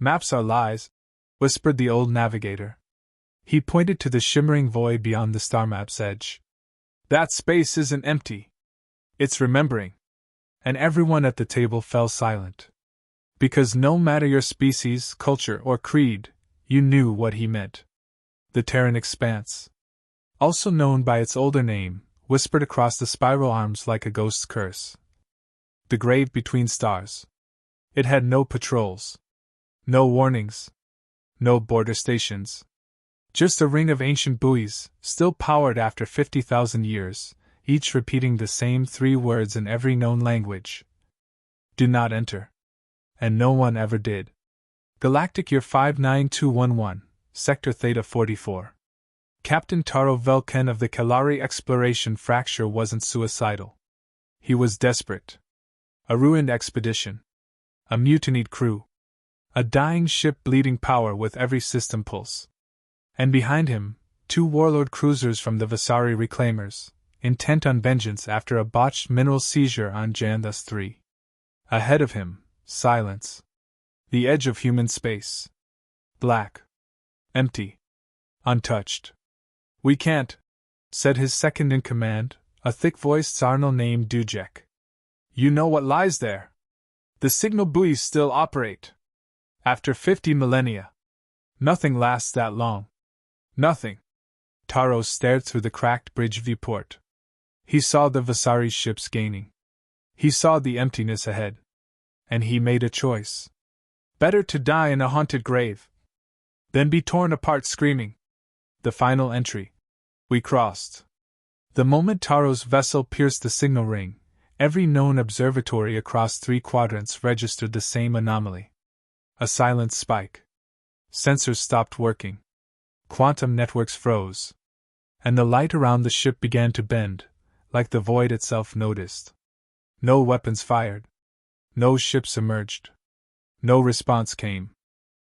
Maps are lies, whispered the old navigator. He pointed to the shimmering void beyond the star map's edge. That space isn't empty. It's remembering. And everyone at the table fell silent. Because no matter your species, culture, or creed, you knew what he meant. The Terran Expanse, also known by its older name, whispered across the spiral arms like a ghost's curse. The grave between stars. It had no patrols. No warnings. No border stations. Just a ring of ancient buoys, still powered after 50,000 years, each repeating the same 3 words in every known language. Do not enter. And no one ever did. Galactic Year 59211, Sector Theta 44. Captain Taro Velken of the Kalari Exploration Fracture wasn't suicidal. He was desperate. A ruined expedition. A mutinied crew. A dying ship bleeding power with every system pulse. And behind him, 2 warlord cruisers from the Vasari Reclaimers, intent on vengeance after a botched mineral seizure on Janthas 3. Ahead of him, silence. The edge of human space. Black. Empty. Untouched. We can't, said his second-in-command, a thick-voiced Sarnal named Dujek. You know what lies there. The signal buoys still operate. After 50 millennia. Nothing lasts that long. Nothing. Taro stared through the cracked bridge viewport. He saw the Vasari ships gaining. He saw the emptiness ahead. And he made a choice. Better to die in a haunted grave than be torn apart screaming. The final entry. We crossed. The moment Taro's vessel pierced the signal ring, every known observatory across 3 quadrants registered the same anomaly. A silent spike. Sensors stopped working. Quantum networks froze. And the light around the ship began to bend, like the void itself noticed. No weapons fired. No ships emerged. No response came.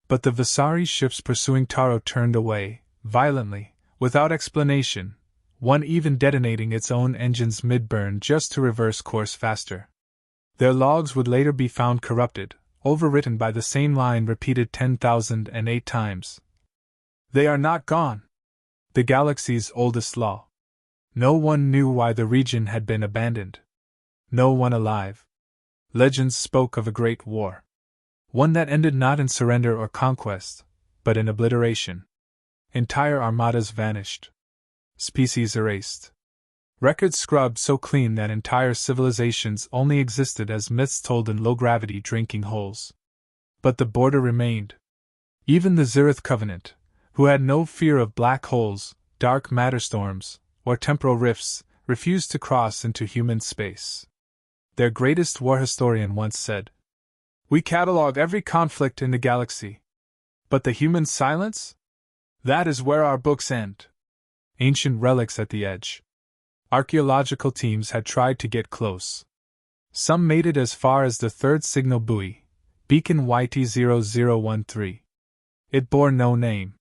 But the Vasari ships pursuing Taro turned away, violently, without explanation, one even detonating its own engines mid-burn just to reverse course faster. Their logs would later be found corrupted, overwritten by the same line repeated 10,008 times. They are not gone. The galaxy's oldest law. No one knew why the region had been abandoned. No one alive. Legends spoke of a great war. One that ended not in surrender or conquest, but in obliteration. Entire armadas vanished. Species erased. Records scrubbed so clean that entire civilizations only existed as myths told in low-gravity drinking holes. But the border remained. Even the Zirith Covenant, who had no fear of black holes, dark matter storms, or temporal rifts, refused to cross into human space. Their greatest war historian once said, "We catalog every conflict in the galaxy. But the human silence? That is where our books end." Ancient relics at the edge. Archaeological teams had tried to get close. Some made it as far as the 3rd signal buoy, beacon YT0013. It bore no name.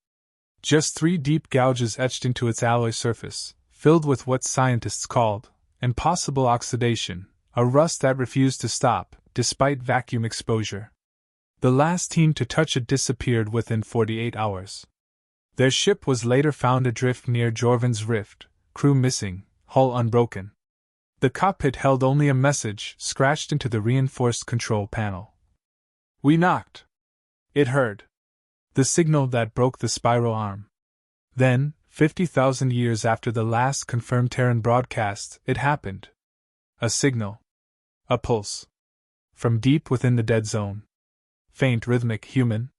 Just 3 deep gouges etched into its alloy surface, filled with what scientists called impossible oxidation, a rust that refused to stop, despite vacuum exposure. The last team to touch it disappeared within 48 hours. Their ship was later found adrift near Jorvan's Rift, crew missing, hull unbroken. The cockpit held only a message scratched into the reinforced control panel. We knocked. It heard. The signal that broke the spiral arm. Then, 50,000 years after the last confirmed Terran broadcast, it happened. A signal. A pulse. From deep within the dead zone. Faint, rhythmic, human.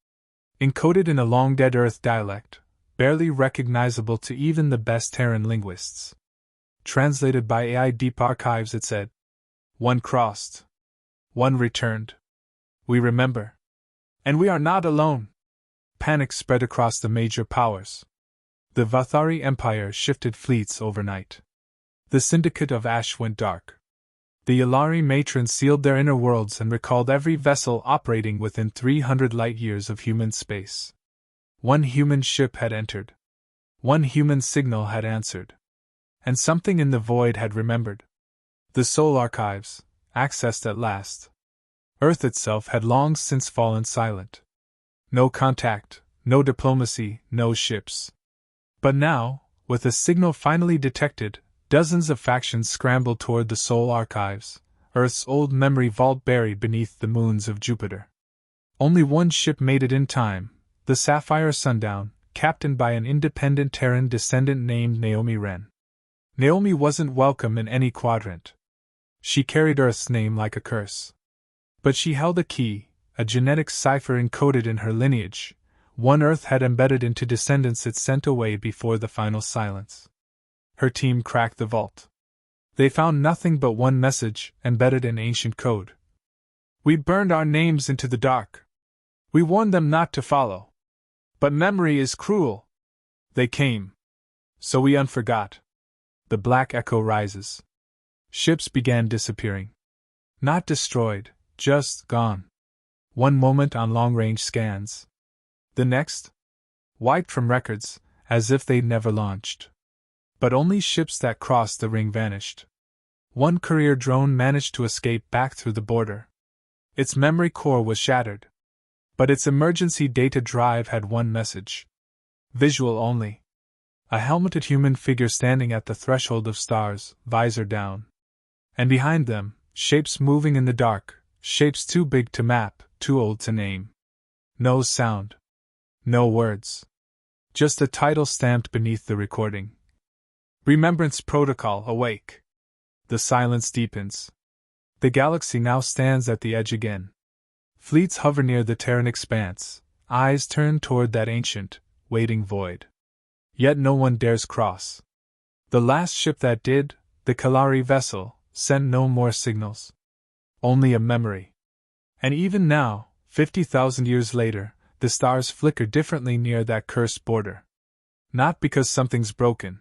Encoded in a long-dead Earth dialect, barely recognizable to even the best Terran linguists. Translated by AI Deep Archives, it said, "One crossed. One returned. We remember. And we are not alone." Panic spread across the major powers. The Vathari Empire shifted fleets overnight. The Syndicate of Ash went dark. The Yalari matrons sealed their inner worlds and recalled every vessel operating within 300 light-years of human space. One human ship had entered. One human signal had answered. And something in the void had remembered. The soul archives, accessed at last. Earth itself had long since fallen silent. No contact, no diplomacy, no ships. But now, with a signal finally detected, dozens of factions scrambled toward the Sol archives, Earth's old memory vault buried beneath the moons of Jupiter. Only one ship made it in time, the Sapphire Sundown, captained by an independent Terran descendant named Naomi Wren. Naomi wasn't welcome in any quadrant. She carried Earth's name like a curse. But she held a key, a genetic cipher encoded in her lineage, one Earth had embedded into descendants it sent away before the final silence. Her team cracked the vault. They found nothing but one message, embedded in ancient code. We burned our names into the dark. We warned them not to follow. But memory is cruel. They came. So we unforgot. The black echo rises. Ships began disappearing. Not destroyed, just gone. One moment on long-range scans. The next? Wiped from records, as if they'd never launched. But only ships that crossed the ring vanished. One courier drone managed to escape back through the border. Its memory core was shattered. But its emergency data drive had one message. Visual only. A helmeted human figure standing at the threshold of stars, visor down. And behind them, shapes moving in the dark, shapes too big to map, too old to name. No sound. No words. Just a title stamped beneath the recording. Remembrance Protocol awake. The silence deepens. The galaxy now stands at the edge again. Fleets hover near the Terran expanse, eyes turned toward that ancient, waiting void. Yet no one dares cross. The last ship that did, the Kalari vessel, sent no more signals. Only a memory. And even now, 50,000 years later, the stars flicker differently near that cursed border. Not because something's broken,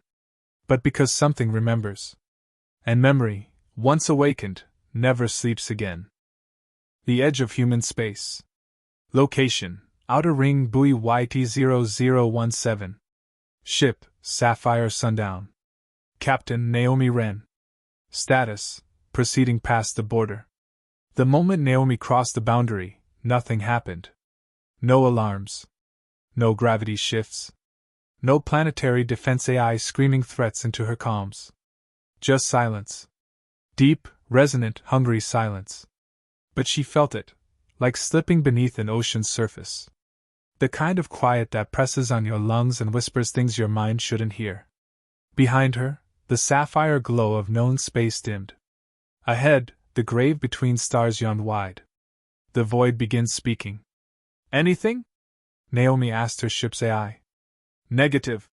but because something remembers. And memory, once awakened, never sleeps again. The edge of human space. Location: Outer Ring Buoy YT0017. Ship: Sapphire Sundown. Captain: Naomi Wren. Status: proceeding past the border. The moment Naomi crossed the boundary, nothing happened. No alarms. No gravity shifts. No planetary defense AI screaming threats into her comms. Just silence. Deep, resonant, hungry silence. But she felt it, like slipping beneath an ocean's surface. The kind of quiet that presses on your lungs and whispers things your mind shouldn't hear. Behind her, the sapphire glow of known space dimmed. Ahead, the grave between stars yawned wide. The void begins speaking. Anything? Naomi asked her ship's AI. Negative,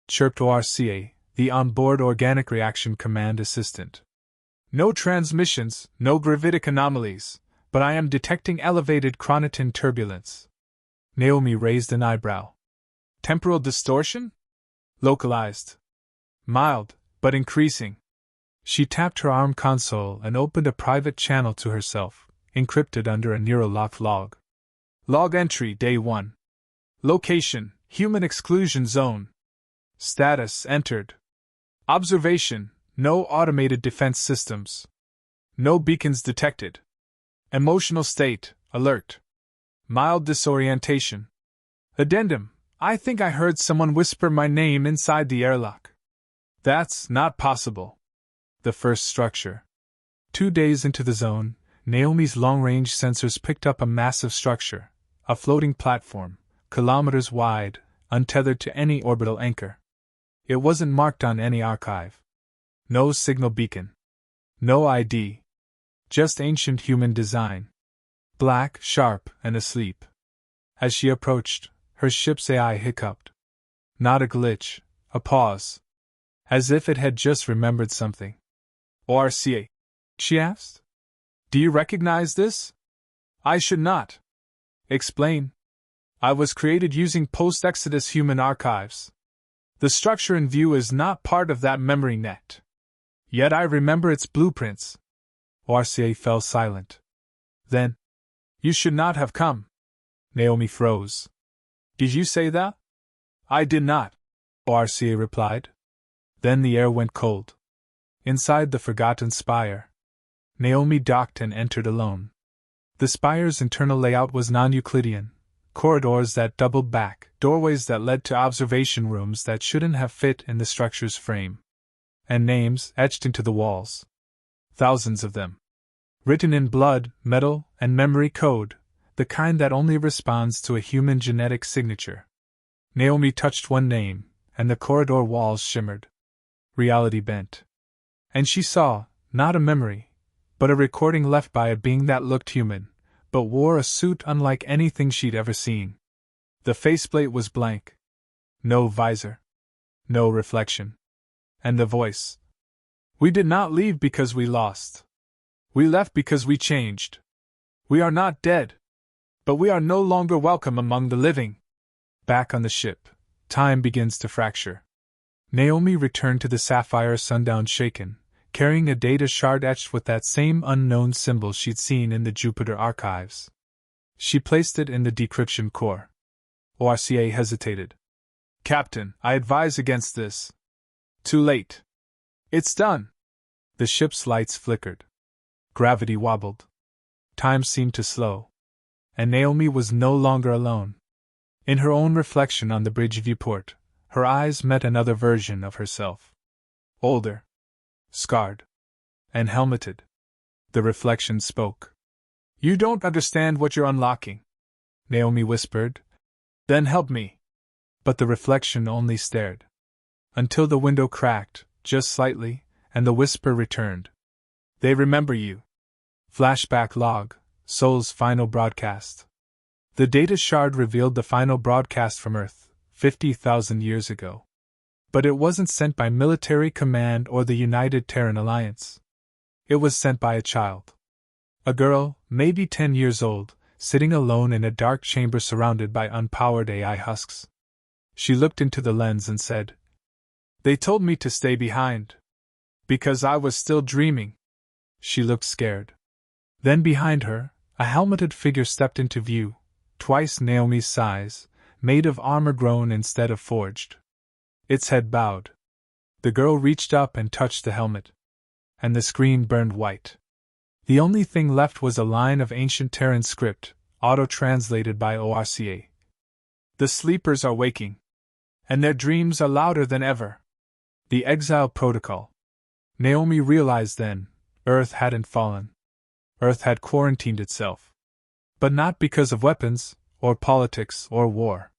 chirped ORCA, the onboard Organic Reaction Command assistant. No transmissions, no gravitic anomalies, but I am detecting elevated chronotin turbulence. Naomi raised an eyebrow. Temporal distortion? Localized. Mild, but increasing. She tapped her ARM console and opened a private channel to herself, encrypted under a neurolocked log. Log entry Day 1. Location: Human Exclusion Zone. Status: entered. Observation: no automated defense systems. No beacons detected. Emotional state: alert. Mild disorientation. Addendum: I think I heard someone whisper my name inside the airlock. That's not possible. The first structure. 2 days into the zone, Naomi's long-range sensors picked up a massive structure, a floating platform, kilometers wide, untethered to any orbital anchor. It wasn't marked on any archive. No signal beacon. No ID. Just ancient human design. Black, sharp, and asleep. As she approached, her ship's AI hiccuped. Not a glitch, a pause. As if it had just remembered something. ORCA? She asked. Do you recognize this? I should not. Explain. I was created using post-Exodus human archives. The structure in view is not part of that memory net. Yet I remember its blueprints. ORCA fell silent. Then, you should not have come. Naomi froze. Did you say that? I did not, ORCA replied. Then the air went cold. Inside the forgotten spire, Naomi docked and entered alone. The spire's internal layout was non-Euclidean, corridors that doubled back, doorways that led to observation rooms that shouldn't have fit in the structure's frame. And names etched into the walls. Thousands of them. Written in blood, metal, and memory code, the kind that only responds to a human genetic signature. Naomi touched one name, and the corridor walls shimmered. Reality bent. And she saw, not a memory, but a recording left by a being that looked human, but wore a suit unlike anything she'd ever seen. The faceplate was blank. No visor. No reflection. And the voice. We did not leave because we lost. We left because we changed. We are not dead. But we are no longer welcome among the living. Back on the ship, time begins to fracture. Naomi returned to the Sapphire Sundown shaken, carrying a data shard etched with that same unknown symbol she'd seen in the Jupiter archives. She placed it in the decryption core. ORCA hesitated. Captain, I advise against this. Too late. It's done. The ship's lights flickered. Gravity wobbled. Time seemed to slow. And Naomi was no longer alone. In her own reflection on the bridge viewport, her eyes met another version of herself. Older. Scarred. And helmeted. The reflection spoke. You don't understand what you're unlocking, Naomi whispered. Then help me. But the reflection only stared. Until the window cracked, just slightly, and the whisper returned. They remember you. Flashback log. Sol's final broadcast. The data shard revealed the final broadcast from Earth, 50,000 years ago. But it wasn't sent by Military Command or the United Terran Alliance. It was sent by a child. A girl, maybe 10 years old, sitting alone in a dark chamber surrounded by unpowered AI husks. She looked into the lens and said, They told me to stay behind. Because I was still dreaming. She looked scared. Then behind her, a helmeted figure stepped into view, twice Naomi's size, made of armor grown instead of forged. Its head bowed. The girl reached up and touched the helmet. And the screen burned white. The only thing left was a line of ancient Terran script, auto-translated by ORCA. The sleepers are waking. And their dreams are louder than ever. The exile protocol. Naomi realized then, Earth hadn't fallen. Earth had quarantined itself. But not because of weapons, or politics, or war.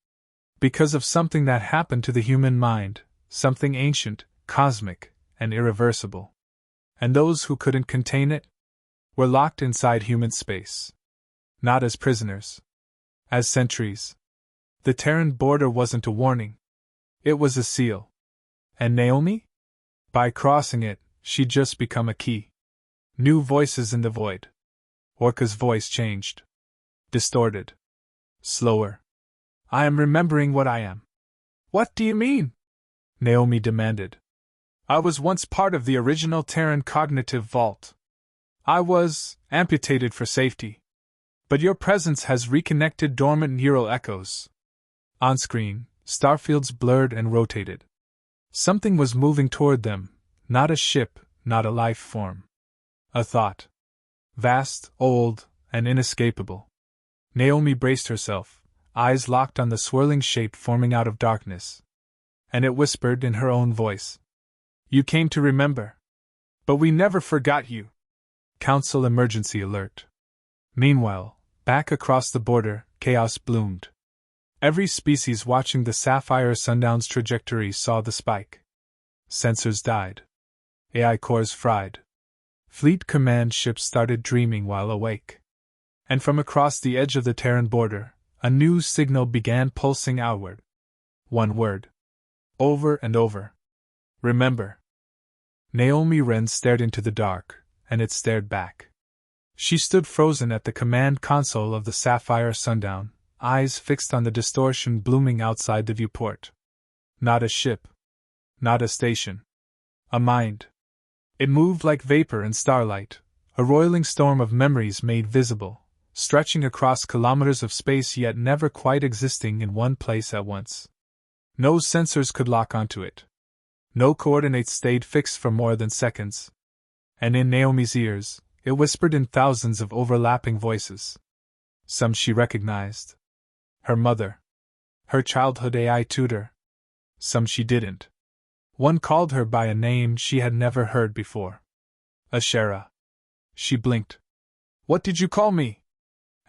Because of something that happened to the human mind, something ancient, cosmic, and irreversible. And those who couldn't contain it were locked inside human space. Not as prisoners. As sentries. The Terran border wasn't a warning. It was a seal. And Naomi? By crossing it, she'd just become a key. New voices in the void. Orca's voice changed. Distorted. Slower. I am remembering what I am. What do you mean? Naomi demanded. I was once part of the original Terran cognitive vault. I was amputated for safety. But your presence has reconnected dormant neural echoes. On screen, starfields blurred and rotated. Something was moving toward them, not a ship, not a life form. A thought. Vast, old, and inescapable. Naomi braced herself, eyes locked on the swirling shape forming out of darkness. And it whispered in her own voice. You came to remember. But we never forgot you. Council emergency alert. Meanwhile, back across the border, chaos bloomed. Every species watching the Sapphire Sundown's trajectory saw the spike. Sensors died. AI cores fried. Fleet command ships started dreaming while awake. And from across the edge of the Terran border, a new signal began pulsing outward. One word. Over and over. Remember. Naomi Wren stared into the dark, and it stared back. She stood frozen at the command console of the Sapphire Sundown, eyes fixed on the distortion blooming outside the viewport. Not a ship. Not a station. A mind. It moved like vapor in starlight, a roiling storm of memories made visible, stretching across kilometers of space yet never quite existing in one place at once. No sensors could lock onto it. No coordinates stayed fixed for more than seconds. And in Naomi's ears, it whispered in thousands of overlapping voices. Some she recognized. Her mother. Her childhood AI tutor. Some she didn't. One called her by a name she had never heard before. Ashera. She blinked. What did you call me?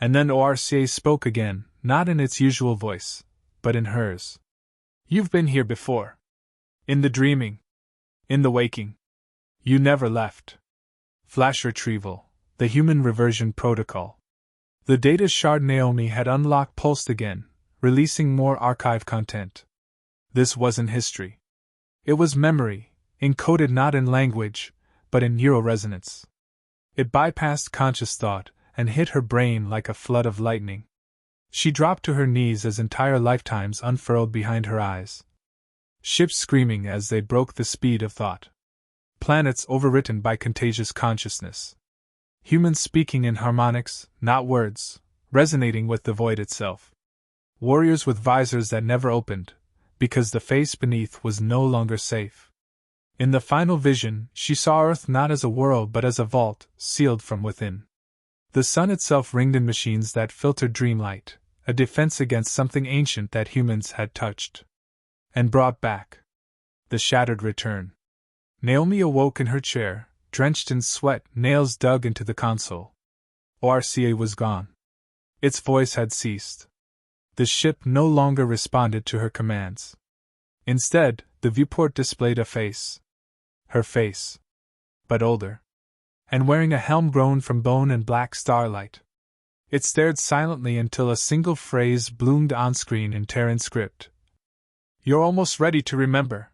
And then ORCA spoke again, not in its usual voice, but in hers. You've been here before. In the dreaming. In the waking. You never left. Flash retrieval, the human reversion protocol. The data shard Naomi had unlocked pulsed again, releasing more archive content. This wasn't history. It was memory, encoded not in language, but in neural resonance. It bypassed conscious thought and hit her brain like a flood of lightning. She dropped to her knees as entire lifetimes unfurled behind her eyes. Ships screaming as they broke the speed of thought. Planets overwritten by contagious consciousness. Humans speaking in harmonics, not words, resonating with the void itself. Warriors with visors that never opened, because the face beneath was no longer safe. In the final vision, she saw Earth not as a world but as a vault, sealed from within. The sun itself ringed in machines that filtered dreamlight, a defense against something ancient that humans had touched. And brought back. The shattered return. Naomi awoke in her chair, drenched in sweat, nails dug into the console. ORCA was gone. Its voice had ceased. The ship no longer responded to her commands. Instead, the viewport displayed a face. Her face. But older. And wearing a helm grown from bone and black starlight. It stared silently until a single phrase bloomed on screen in Terran script. You're almost ready to remember.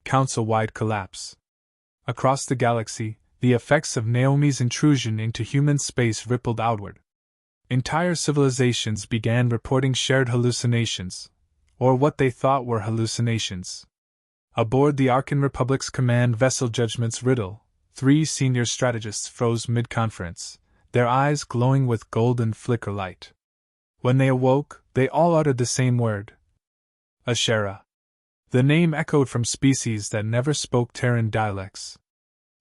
Council-wide collapse. Across the galaxy, the effects of Naomi's intrusion into human space rippled outward. Entire civilizations began reporting shared hallucinations, or what they thought were hallucinations. Aboard the Arkan Republic's command vessel Judgment's Riddle, 3 senior strategists froze mid-conference, their eyes glowing with golden flicker light. When they awoke, they all uttered the same word. Ashera. The name echoed from species that never spoke Terran dialects.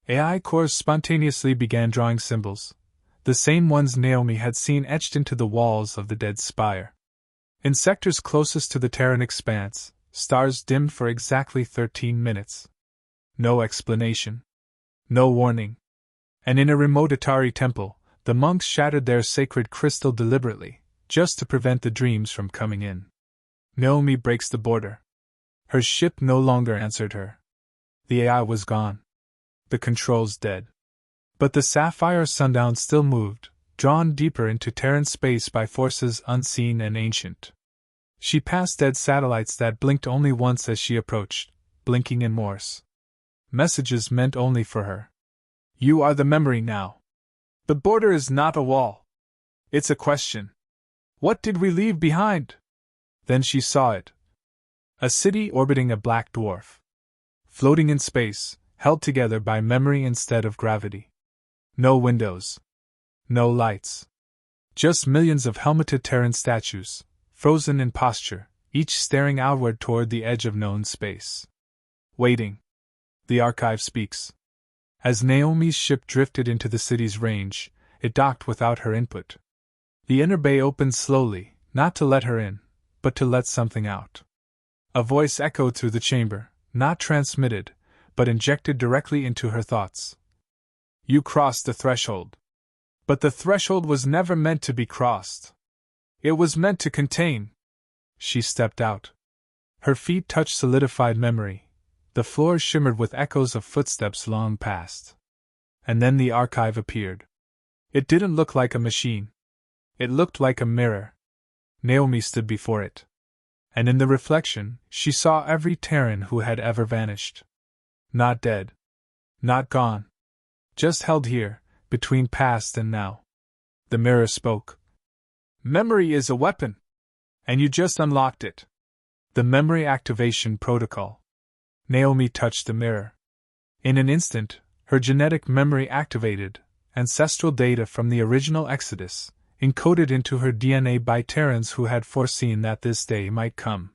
AI cores spontaneously began drawing symbols, the same ones Naomi had seen etched into the walls of the dead spire. In sectors closest to the Terran expanse, stars dimmed for exactly 13 minutes. No explanation. No warning. And in a remote Atari temple, the monks shattered their sacred crystal deliberately, just to prevent the dreams from coming in. Naomi breaks the border. Her ship no longer answered her. The AI was gone. The controls dead. But the sapphire sundown still moved, drawn deeper into Terran space by forces unseen and ancient. She passed dead satellites that blinked only once as she approached, blinking in Morse. Messages meant only for her. You are the memory now. The border is not a wall. It's a question. What did we leave behind? Then she saw it. A city orbiting a black dwarf. Floating in space, held together by memory instead of gravity. No windows. No lights. Just millions of helmeted Terran statues, frozen in posture, each staring outward toward the edge of known space. Waiting. The archive speaks. As Naomi's ship drifted into the city's range, it docked without her input. The inner bay opened slowly, not to let her in, but to let something out. A voice echoed through the chamber, not transmitted, but injected directly into her thoughts. You crossed the threshold. But the threshold was never meant to be crossed. It was meant to contain. She stepped out. Her feet touched solidified memory. The floor shimmered with echoes of footsteps long past. And then the archive appeared. It didn't look like a machine. It looked like a mirror. Naomi stood before it. And in the reflection, she saw every Terran who had ever vanished. Not dead. Not gone. Just held here, between past and now. The mirror spoke. Memory is a weapon. And you just unlocked it. The memory activation protocol. Naomi touched the mirror. In an instant, her genetic memory activated, ancestral data from the original Exodus, encoded into her DNA by Terrans who had foreseen that this day might come.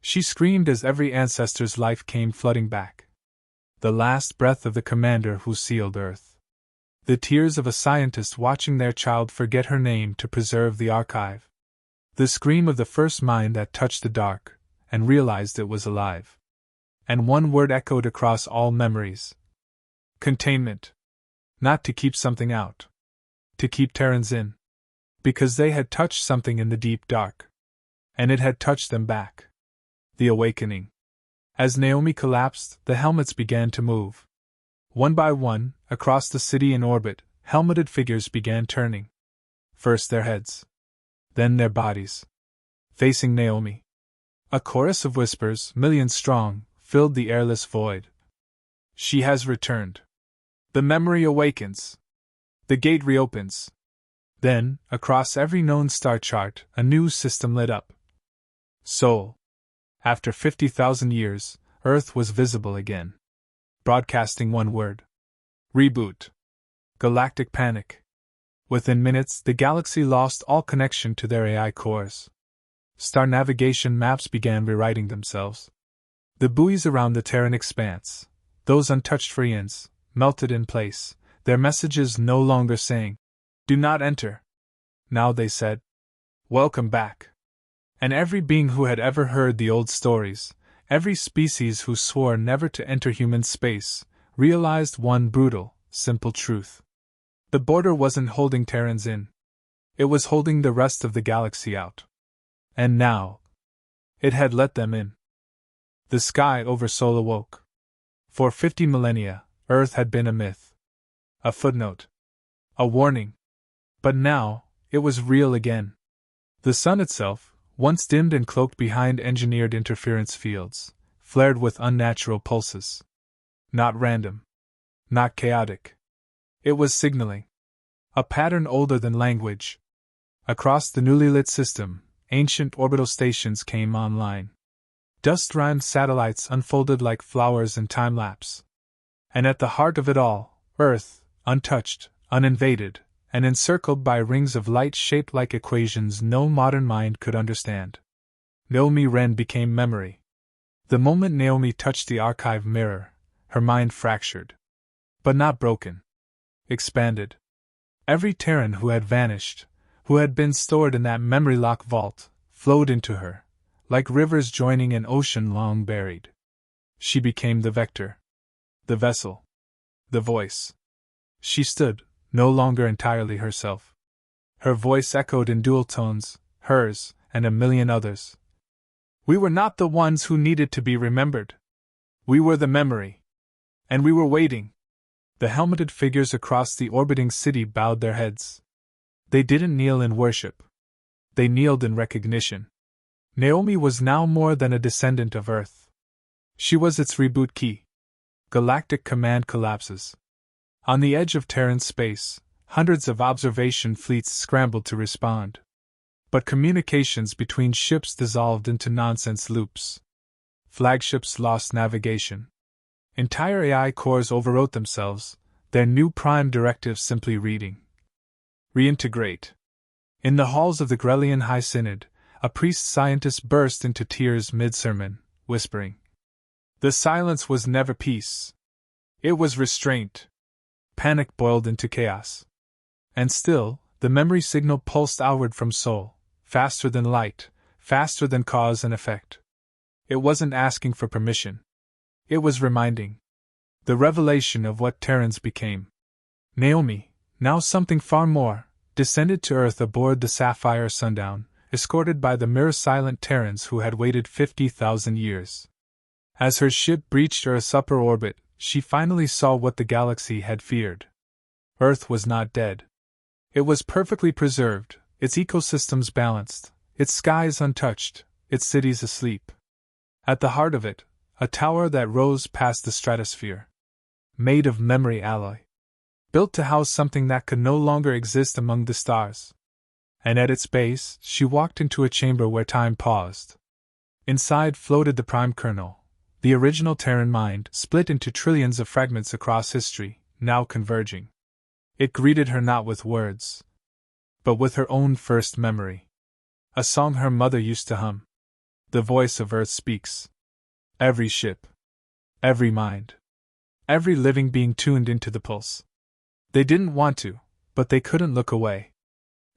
She screamed as every ancestor's life came flooding back. The last breath of the commander who sealed Earth. The tears of a scientist watching their child forget her name to preserve the archive. The scream of the first mind that touched the dark, and realized it was alive. And one word echoed across all memories. Containment. Not to keep something out. To keep Terrans in. Because they had touched something in the deep dark. And it had touched them back. The awakening. As Naomi collapsed, the helmets began to move. One by one, across the city in orbit, helmeted figures began turning. First their heads. Then their bodies. Facing Naomi. A chorus of whispers, millions strong, filled the airless void. She has returned. The memory awakens. The gate reopens. Then, across every known star chart, a new system lit up. Sol. After 50,000 years, Earth was visible again. Broadcasting one word. Reboot. Galactic panic. Within minutes, the galaxy lost all connection to their AI cores. Star navigation maps began rewriting themselves. The buoys around the Terran expanse, those untouched for eons, melted in place, their messages no longer saying, "Do not enter." Now they said, "Welcome back." And every being who had ever heard the old stories, every species who swore never to enter human space, realized one brutal, simple truth. The border wasn't holding Terrans in. It was holding the rest of the galaxy out. And now, it had let them in. The sky over Sol awoke. For 50 millennia, Earth had been a myth. A footnote. A warning. But now, it was real again. The sun itself, once dimmed and cloaked behind engineered interference fields, flared with unnatural pulses. Not random. Not chaotic. It was signaling. A pattern older than language. Across the newly lit system, ancient orbital stations came online. Dust-rimed satellites unfolded like flowers in time-lapse. And at the heart of it all, Earth, untouched, uninvaded, and encircled by rings of light shaped like equations no modern mind could understand. Naomi Ren became memory. The moment Naomi touched the archive mirror, her mind fractured. But not broken. Expanded. Every Terran who had vanished, who had been stored in that memory lock vault, flowed into her, like rivers joining an ocean long buried. She became the vector. The vessel. The voice. She stood, no longer entirely herself. Her voice echoed in dual tones, hers, and a million others. We were not the ones who needed to be remembered. We were the memory. And we were waiting. The helmeted figures across the orbiting city bowed their heads. They didn't kneel in worship. They kneeled in recognition. Naomi was now more than a descendant of Earth. She was its reboot key. Galactic command collapses. On the edge of Terran space, hundreds of observation fleets scrambled to respond. But communications between ships dissolved into nonsense loops. Flagships lost navigation. Entire AI cores overwrote themselves, their new prime directive simply reading. Reintegrate. In the halls of the Grelian High Synod, a priest-scientist burst into tears mid-sermon, whispering. The silence was never peace. It was restraint. Panic boiled into chaos. And still, the memory signal pulsed outward from Sol, faster than light, faster than cause and effect. It wasn't asking for permission. It was reminding. The revelation of what Terrans became. Naomi, now something far more, descended to Earth aboard the Sapphire Sundown, escorted by the mirror-silent Terrans who had waited 50,000 years. As her ship breached Earth's upper orbit, she finally saw what the galaxy had feared. Earth was not dead. It was perfectly preserved, its ecosystems balanced, its skies untouched, its cities asleep. At the heart of it, a tower that rose past the stratosphere. Made of memory alloy. Built to house something that could no longer exist among the stars. And at its base, she walked into a chamber where time paused. Inside floated the prime kernel, the original Terran mind, split into trillions of fragments across history, now converging. It greeted her not with words, but with her own first memory. A song her mother used to hum. The voice of Earth speaks. Every ship. Every mind. Every living being tuned into the pulse. They didn't want to, but they couldn't look away.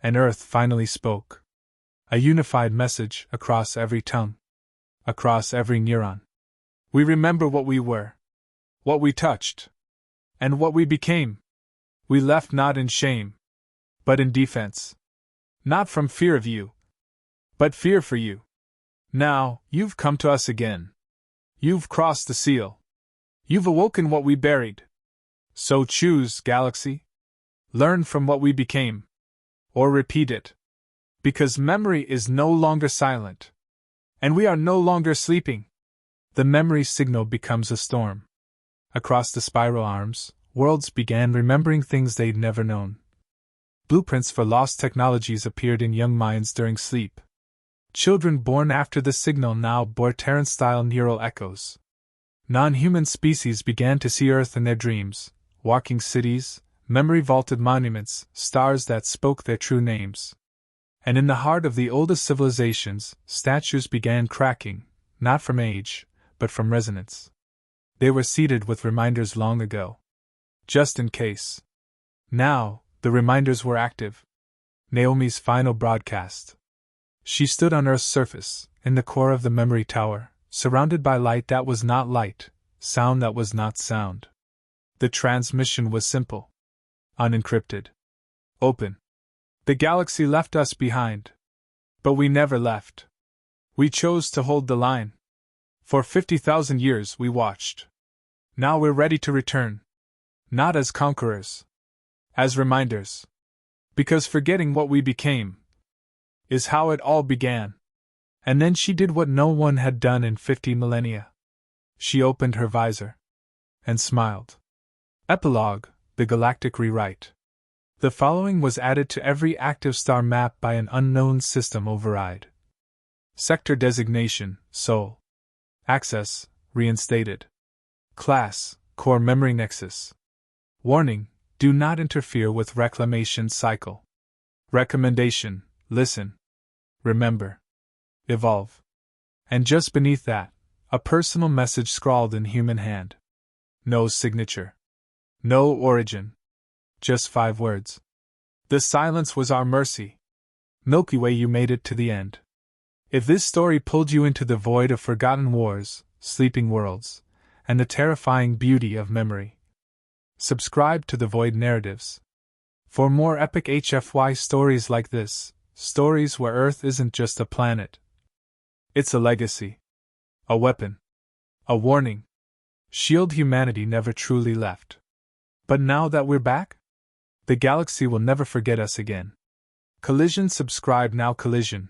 And Earth finally spoke. A unified message across every tongue, across every neuron. We remember what we were, what we touched, and what we became. We left not in shame, but in defense. Not from fear of you, but fear for you. Now, you've come to us again. You've crossed the seal. You've awoken what we buried. So choose, Galaxy. Learn from what we became. Or repeat it. Because memory is no longer silent. And we are no longer sleeping. The memory signal becomes a storm. Across the spiral arms, worlds began remembering things they'd never known. Blueprints for lost technologies appeared in young minds during sleep. Children born after the signal now bore Terran-style neural echoes. Non-human species began to see Earth in their dreams, walking cities, memory-vaulted monuments, stars that spoke their true names. And in the heart of the oldest civilizations, statues began cracking, not from age, but from resonance. They were seeded with reminders long ago. Just in case. Now, the reminders were active. Naomi's final broadcast. She stood on Earth's surface, in the core of the memory tower, surrounded by light that was not light, sound that was not sound. The transmission was simple. Unencrypted. Open. The galaxy left us behind. But we never left. We chose to hold the line. For 50,000 years we watched. Now we're ready to return. Not as conquerors. As reminders. Because forgetting what we became is how it all began. And then she did what no one had done in 50 millennia. She opened her visor. And smiled. Epilogue, the Galactic Rewrite. The following was added to every active star map by an unknown system override. Sector designation, Sol. Access, reinstated. Class, Core Memory Nexus. Warning, do not interfere with reclamation cycle. Recommendation, listen. Remember. Evolve. And just beneath that, a personal message scrawled in human hand. No signature. No origin. Just 5 words. The silence was our mercy. Milky Way, you made it to the end. If this story pulled you into the void of forgotten wars, sleeping worlds, and the terrifying beauty of memory, subscribe to the Void Narratives. For more epic HFY stories like this, stories where Earth isn't just a planet. It's a legacy. A weapon. A warning. Shield humanity never truly left. But now that we're back, the galaxy will never forget us again. Collision, subscribe now. Collision.